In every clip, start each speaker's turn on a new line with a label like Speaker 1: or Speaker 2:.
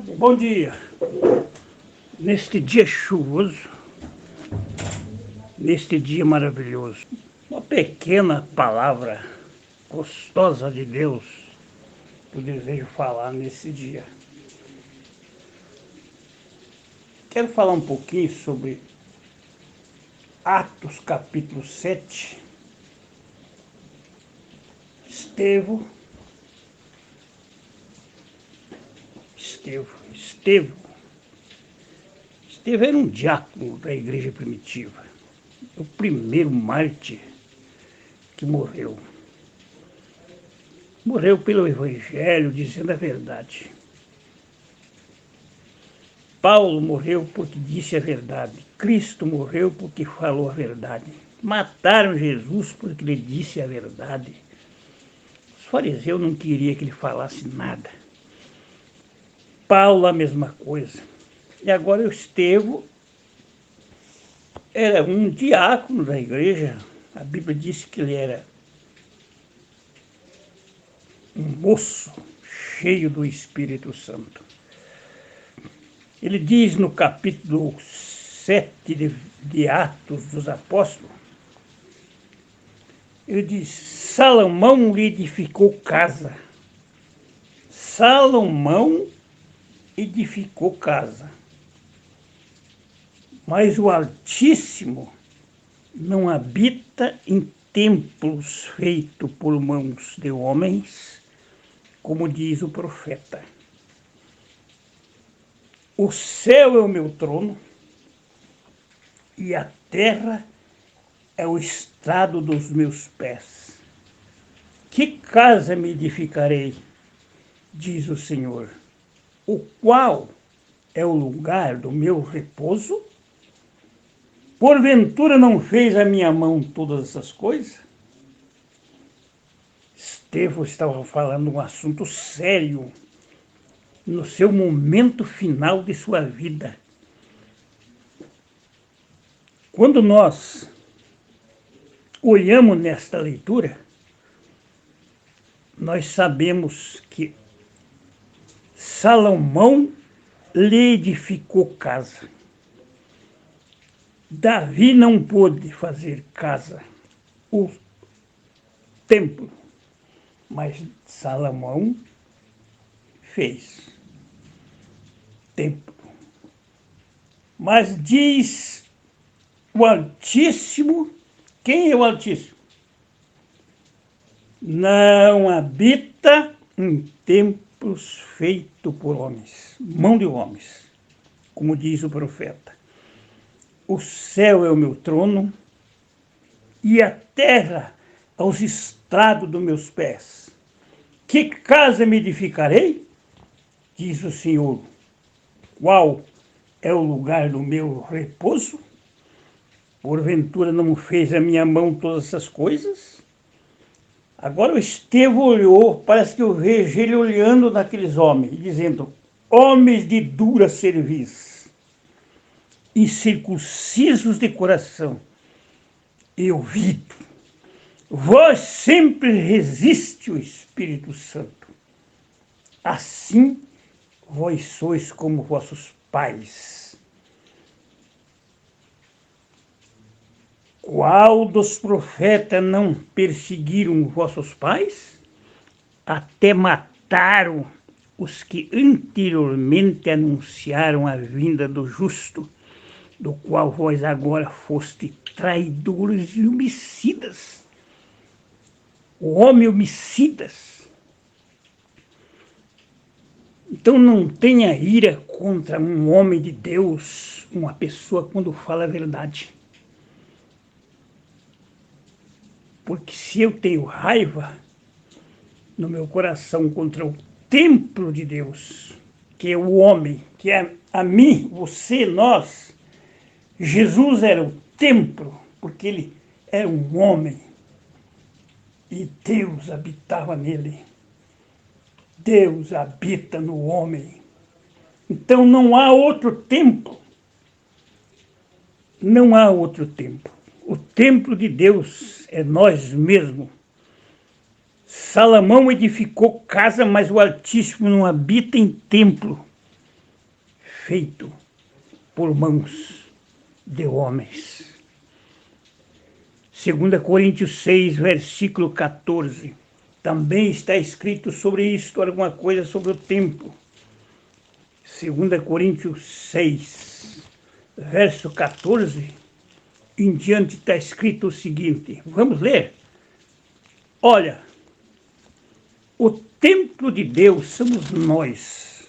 Speaker 1: Bom dia. Neste dia chuvoso, neste dia maravilhoso, uma pequena palavra gostosa de Deus que eu desejo falar nesse dia. Quero falar um pouquinho sobre Atos capítulo 7. Estevão era um diácono da igreja primitiva, o primeiro mártir que morreu. Morreu pelo evangelho, dizendo a verdade. Paulo morreu porque disse a verdade. Cristo morreu porque falou a verdade. Mataram Jesus porque ele disse a verdade. Os fariseus não queriam que ele falasse nada. Paulo a mesma coisa. E agora o Estevão era um diácono da igreja. A Bíblia diz que ele era um moço cheio do Espírito Santo. Ele diz no capítulo 7 de Atos dos Apóstolos, ele diz: Salomão lhe edificou casa. Salomão edificou casa. Mas o Altíssimo não habita em templos feitos por mãos de homens, como diz o profeta. O céu é o meu trono e a terra é o estrado dos meus pés. Que casa me edificarei, diz o Senhor, o qual é o lugar do meu repouso? Porventura não fez a minha mão todas essas coisas? Estevão estava falando um assunto sério no seu momento final de sua vida. Quando nós olhamos nesta leitura, nós sabemos que Salomão lhe edificou casa. Davi não pôde fazer casa, o templo, mas Salomão fez templo. Mas diz o Altíssimo, quem é o Altíssimo? Não habita em templos feitos por homens, mão de homens, como diz o profeta. O céu é o meu trono e a terra aos estrados dos meus pés. Que casa me edificarei? Diz o Senhor. Qual é o lugar do meu repouso? Porventura não fez a minha mão todas essas coisas? Agora o Estevão olhou, parece que eu vejo ele olhando naqueles homens, dizendo: homens de dura cerviz, incircuncisos de coração e ouvido, vós sempre resiste o Espírito Santo. Assim vós sois como vossos pais. Qual dos profetas não perseguiram vossos pais? Até mataram os que anteriormente anunciaram a vinda do justo, do qual vós agora foste traidores e homicidas. O homem homicidas. Então não tenha ira contra um homem de Deus, uma pessoa quando fala a verdade. Porque se eu tenho raiva no meu coração contra o templo de Deus, que é o homem, que é a mim, você, nós, Jesus era o templo, porque ele era um homem e Deus habitava nele. Deus habita no homem. Então não há outro templo. Não há outro templo. O templo de Deus é nós mesmos. Salomão edificou casa, mas o Altíssimo não habita em templo. feito por mãos de homens. 2 Coríntios 6, versículo 14. Também está escrito sobre isto alguma coisa sobre o templo. 2 Coríntios 6, verso 14, em diante está escrito o seguinte, vamos ler? Olha, o templo de Deus somos nós,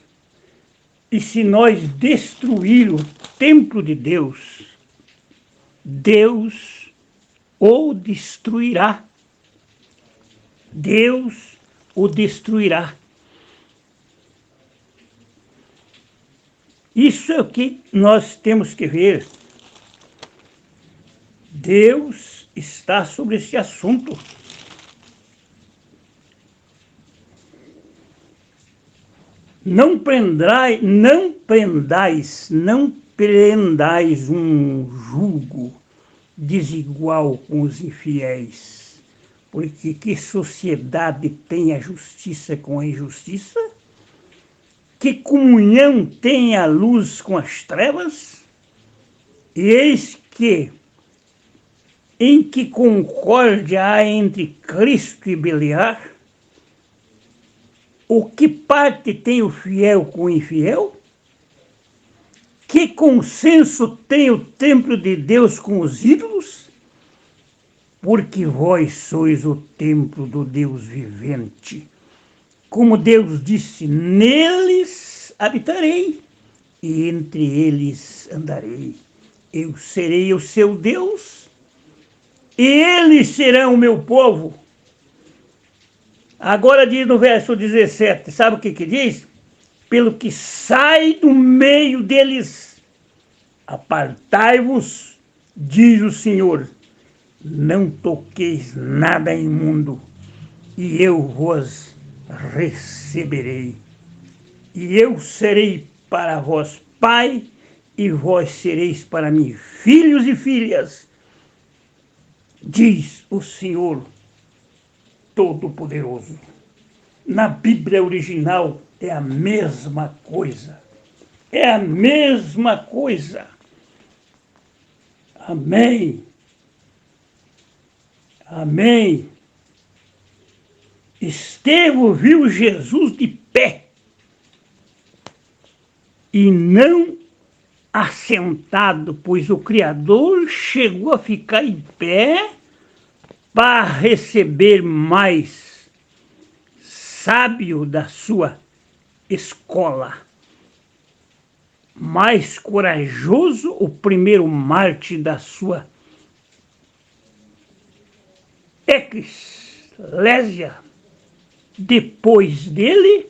Speaker 1: e se nós destruir o templo de Deus, Deus o destruirá. Deus o destruirá. Isso é o que nós temos que ver. Deus está sobre esse assunto. Não prendais um jugo desigual com os infiéis, porque que sociedade tem a justiça com a injustiça? Que comunhão tem a luz com as trevas? E eis que, em que concórdia há entre Cristo e Beliar? O que parte tem o fiel com o infiel? Que consenso tem o templo de Deus com os ídolos? Porque vós sois o templo do Deus vivente. Como Deus disse, neles habitarei e entre eles andarei. Eu serei o seu Deus e eles serão o meu povo. Agora diz no verso 17, sabe o que diz? Pelo que sai do meio deles, apartai-vos, diz o Senhor, não toqueis nada imundo, e eu vos receberei. E eu serei para vós pai, e vós sereis para mim filhos e filhas, diz o Senhor Todo-Poderoso. Na Bíblia original é a mesma coisa. É a mesma coisa. Amém. Amém. Estevão viu Jesus de pé e não assentado, pois o Criador chegou a ficar em pé para receber mais sábio da sua escola, mais corajoso, o primeiro mártir da sua eclésia. Depois dele,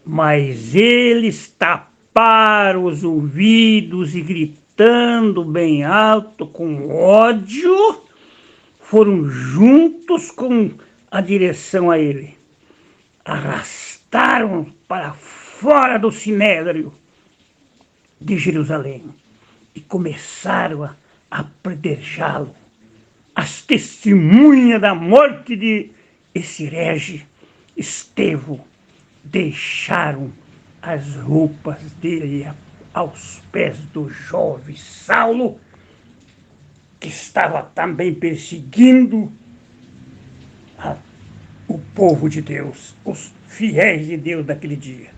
Speaker 1: mas eles taparam os ouvidos e gritando bem alto com ódio, foram juntos com a direção a ele. Arrastaram para fora do sinédrio de Jerusalém e começaram a apedrejá-lo. As testemunhas da morte de esse herege, Estevão, deixaram as roupas dele aos pés do jovem Saulo, que estava também perseguindo o povo de Deus, os fiéis de Deus daquele dia.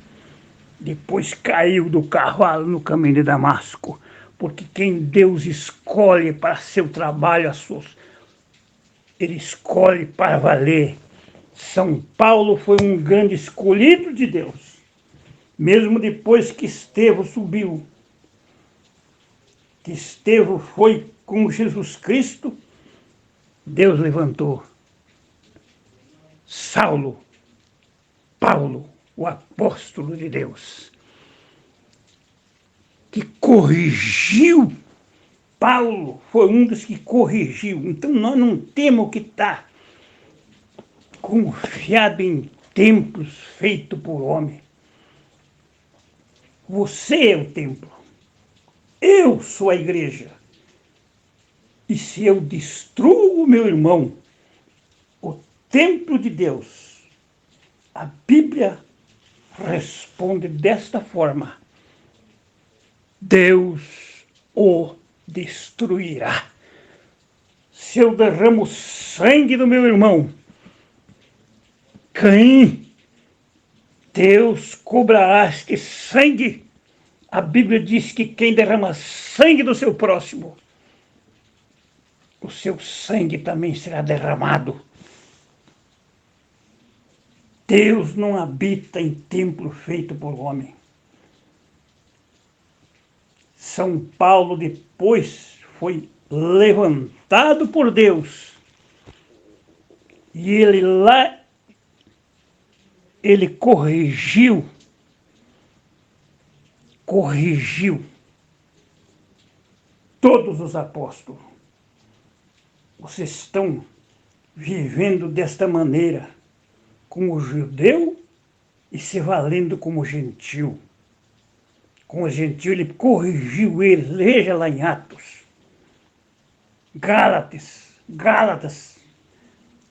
Speaker 1: Depois caiu do cavalo no caminho de Damasco, porque quem Deus escolhe para seu trabalho, ele escolhe para valer. São Paulo foi um grande escolhido de Deus. Mesmo depois que Estevão subiu, que Estevão foi com Jesus Cristo, Deus levantou Saulo, Paulo, o apóstolo de Deus, que corrigiu. Paulo foi um dos que corrigiu. Então nós não temos que estar confiado em templos feitos por homem. Você é o templo. Eu sou a igreja. E se eu destruo o meu irmão, o templo de Deus, A Bíblia responde desta forma: Deus o destruirá. Se eu derramo o sangue do meu irmão Caim, Deus cobrará este sangue. A Bíblia diz que quem derrama sangue do seu próximo, o seu sangue também será derramado. Deus não habita em templo feito por homem. São Paulo depois foi levantado por Deus. E ele corrigiu todos os apóstolos. Vocês estão vivendo desta maneira, como judeu e se valendo como gentil. Como gentil, ele corrigiu ele. Veja lá em Atos. Gálatas,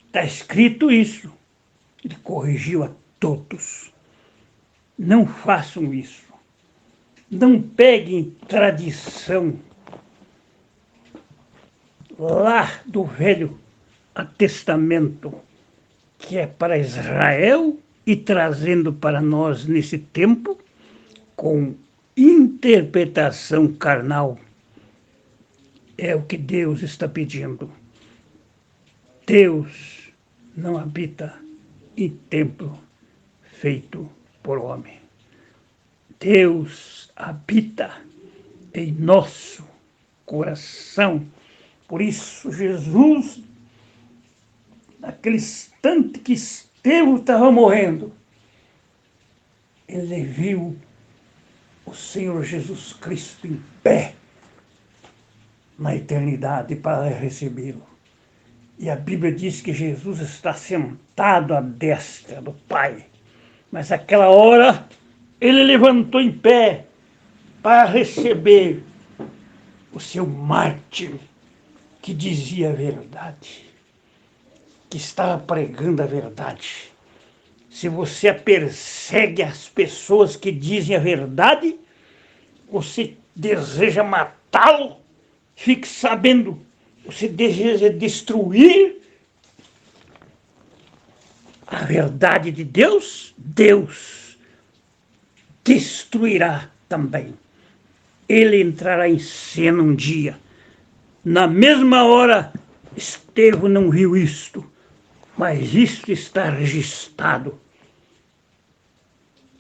Speaker 1: está escrito isso. Ele corrigiu a todos. Não façam isso. Não peguem tradição lá do Velho Testamento, que é para Israel, e trazendo para nós nesse tempo, com interpretação carnal. É o que Deus está pedindo. Deus não habita em templo feito por homem. Deus habita em nosso coração. Por isso, Jesus, naquele instante que Estevão estava morrendo, ele viu o Senhor Jesus Cristo em pé na eternidade para recebê-lo. E a Bíblia diz que Jesus está sentado à destra do Pai. Mas naquela hora, ele levantou em pé para receber o seu mártir, que dizia a verdade, que estava pregando a verdade. Se você persegue as pessoas que dizem a verdade, você deseja matá-lo, fique sabendo, você deseja destruir a verdade de Deus, Deus destruirá também. Ele entrará em cena um dia. Na mesma hora, Estevão não viu isto, mas isto está registrado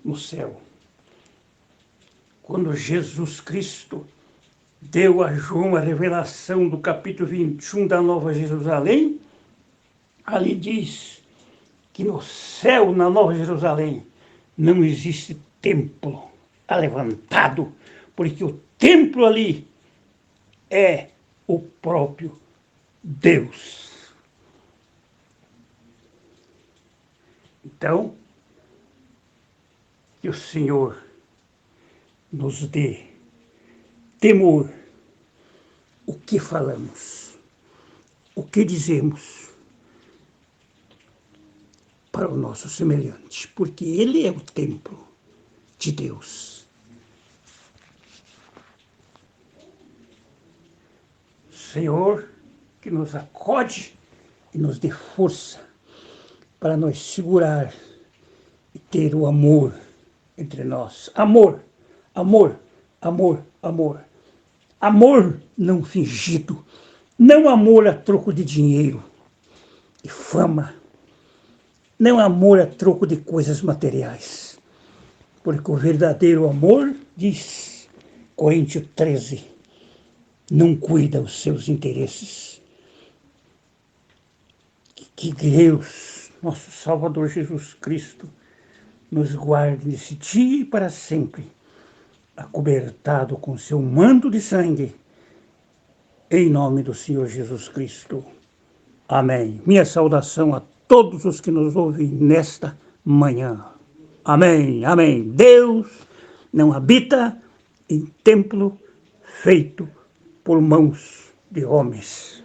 Speaker 1: no céu. Quando Jesus Cristo deu a João a revelação do capítulo 21 da Nova Jerusalém, ali diz que no céu, na Nova Jerusalém, não existe templo levantado, porque o templo ali é o próprio Deus. Então, que o Senhor nos dê temor. O que falamos, o que dizemos para o nosso semelhante, porque ele é o templo de Deus. Senhor, que nos acode e nos dê força para nós segurar e ter o amor entre nós. Amor, amor, amor, amor. Amor não fingido, não amor a troco de dinheiro e fama, não amor a troco de coisas materiais, porque o verdadeiro amor, diz Coríntios 13, não cuida os seus interesses. Que Deus, nosso Salvador Jesus Cristo, nos guarde nesse dia e para sempre, acobertado com seu manto de sangue, em nome do Senhor Jesus Cristo. Amém. Minha saudação a todos os que nos ouvem nesta manhã. Amém, amém. Deus não habita em templo feito por mãos de homens.